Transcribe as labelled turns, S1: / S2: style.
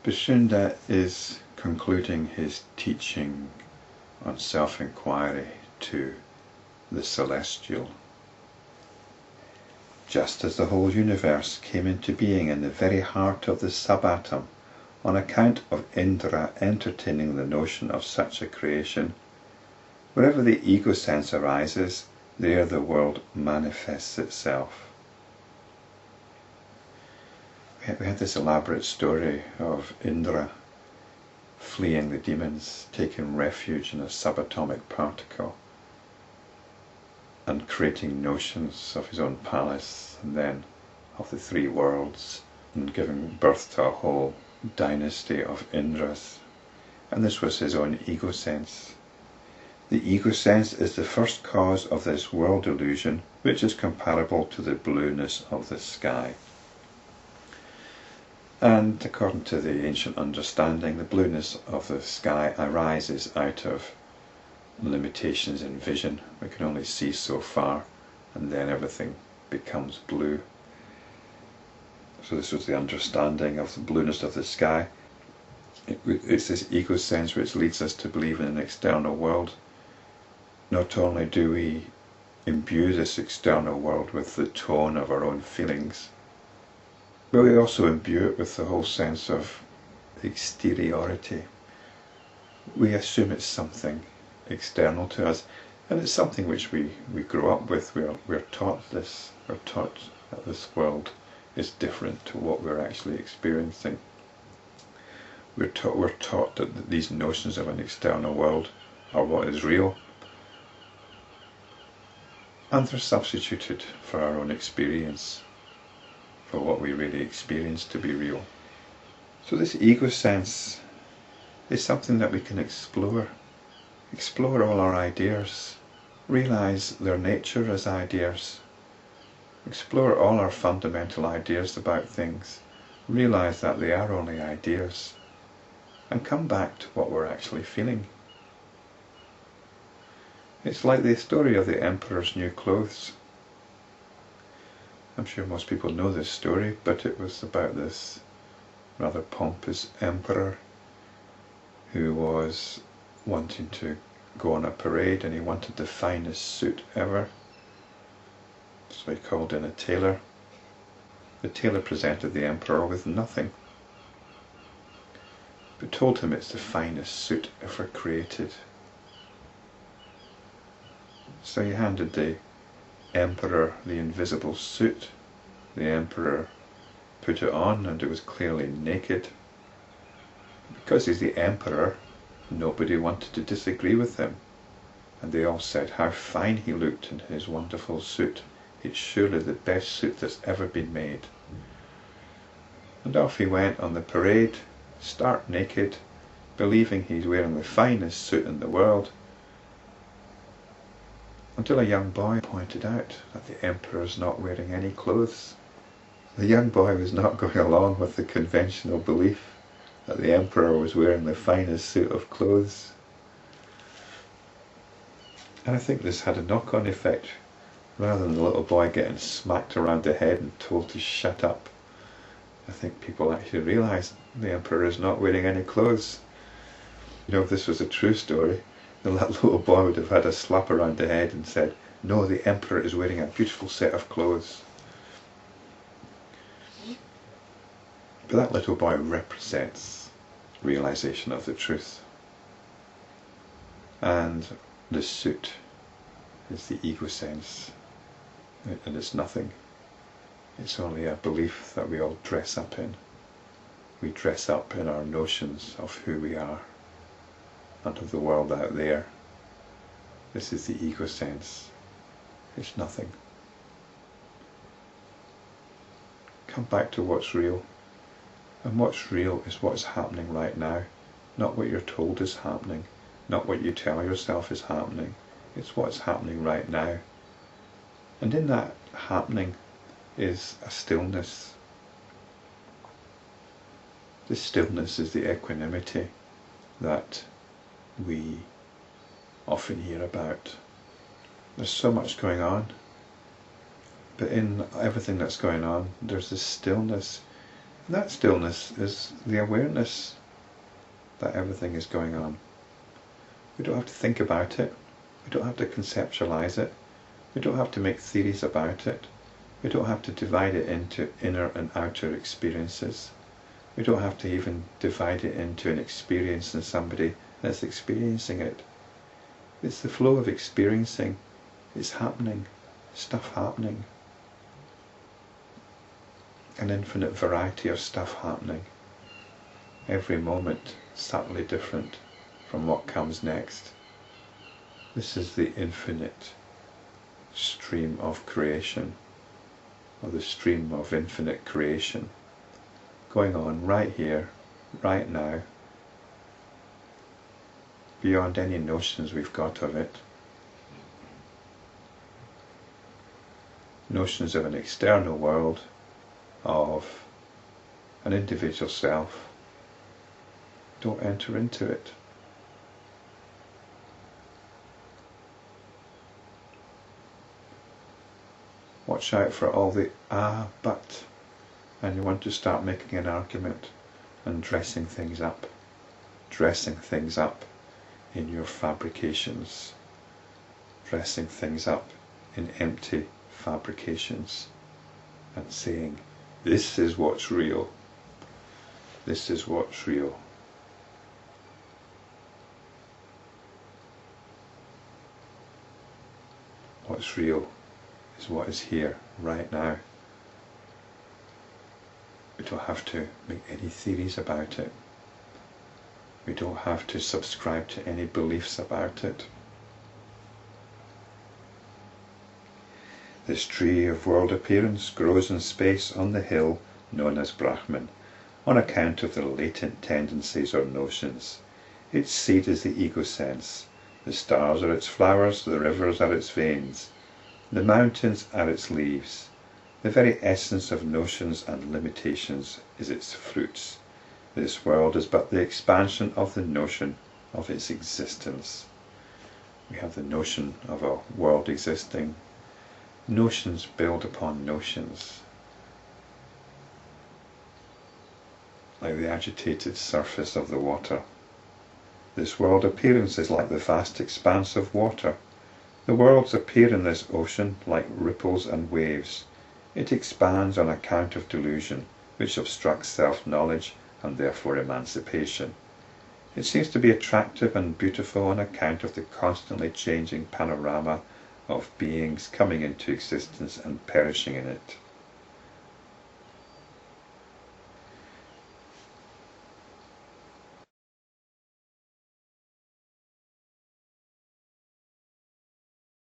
S1: Bhushunda is concluding his teaching on self-inquiry to the celestial. Just as the whole universe came into being in the very heart of the subatom, on account of Indra entertaining the notion of such a creation, wherever the ego sense arises, there the world manifests itself. We had this elaborate story of Indra fleeing the demons, taking refuge in a subatomic particle, and creating notions of his own palace, and then of the three worlds, and giving birth to a whole dynasty of Indras. And this was his own ego sense. The ego sense is the first cause of this world illusion, which is comparable to the blueness of the sky. And according to the ancient understanding, the blueness of the sky arises out of limitations in vision. We can only see so far, and then everything becomes blue. So this was the understanding of the blueness of the sky. It's this ego sense which leads us to believe in an external world. Not only do we imbue this external world with the tone of our own feelings, but we also imbue it with the whole sense of exteriority. We assume it's something external to us, and it's something which we grow up with. We're taught this. We're taught that this world is different to what we're actually experiencing. We're taught that these notions of an external world are what is real, and they're substituted for our own experience, for what we really experience to be real. So this ego sense is something that we can explore all our ideas, realize their nature as ideas, explore all our fundamental ideas about things, realize that they are only ideas, and come back to what we're actually feeling. It's like the story of the emperor's new clothes. I'm sure most people know this story, but it was about this rather pompous emperor who was wanting to go on a parade, and he wanted the finest suit ever. So he called in a tailor. The tailor presented the emperor with nothing, but told him it's the finest suit ever created. So he handed the emperor the invisible suit. The emperor put it on, and it was clearly naked. Because he's the emperor, nobody wanted to disagree with him, and they all said how fine he looked in his wonderful suit. It's surely the best suit that's ever been made. And off he went on the parade, stark naked, believing he's wearing the finest suit in the world, until a young boy pointed out that the emperor's not wearing any clothes. The young boy was not going along with the conventional belief that the emperor was wearing the finest suit of clothes. And I think this had a knock-on effect. Rather than the little boy getting smacked around the head and told to shut up, I think people actually realised the emperor is not wearing any clothes. You know, if this was a true story, then that little boy would have had a slap around the head and said, "No, the emperor is wearing a beautiful set of clothes." But that little boy represents realisation of the truth. And the suit is the ego sense, and it's nothing. It's only a belief that we all dress up in. We dress up in our notions of who we are and of the world out there. This is the ego sense. It's nothing. Come back to what's real. And what's real is what's happening right now, not what you're told is happening, not what you tell yourself is happening. It's what's happening right now. And in that happening is a stillness. This stillness is the equanimity that we often hear about. There's so much going on, but in everything that's going on, there's this stillness. That stillness is the awareness that everything is going on. We don't have to think about it. We don't have to conceptualize it. We don't have to make theories about it. We don't have to divide it into inner and outer experiences. We don't have to even divide it into an experience and somebody that's experiencing it. It's the flow of experiencing. It's happening. Stuff happening. An infinite variety of stuff happening. Every moment subtly different from what comes next. This is the infinite stream of creation, or the stream of infinite creation, going on right here, right now, beyond any notions we've got of it. Notions of an external world, of an individual self, don't enter into it. Watch out for all the but, and you want to start making an argument and dressing things up in your fabrications, dressing things up in empty fabrications, and saying, this is what's real, this is what's real. What's real is what is here, right now. We don't have to make any theories about it. We don't have to subscribe to any beliefs about it. This tree of world appearance grows in space on the hill known as Brahman, on account of the latent tendencies or notions. Its seed is the egosense. The stars are its flowers, the rivers are its veins, the mountains are its leaves. The very essence of notions and limitations is its fruits. This world is but the expansion of the notion of its existence. We have the notion of a world existing. Notions build upon notions, like the agitated surface of the water. This world appearance is like the vast expanse of water. The worlds appear in this ocean like ripples and waves. It expands on account of delusion, which obstructs self-knowledge and therefore emancipation. It seems to be attractive and beautiful on account of the constantly changing panorama of beings coming into existence and perishing in it.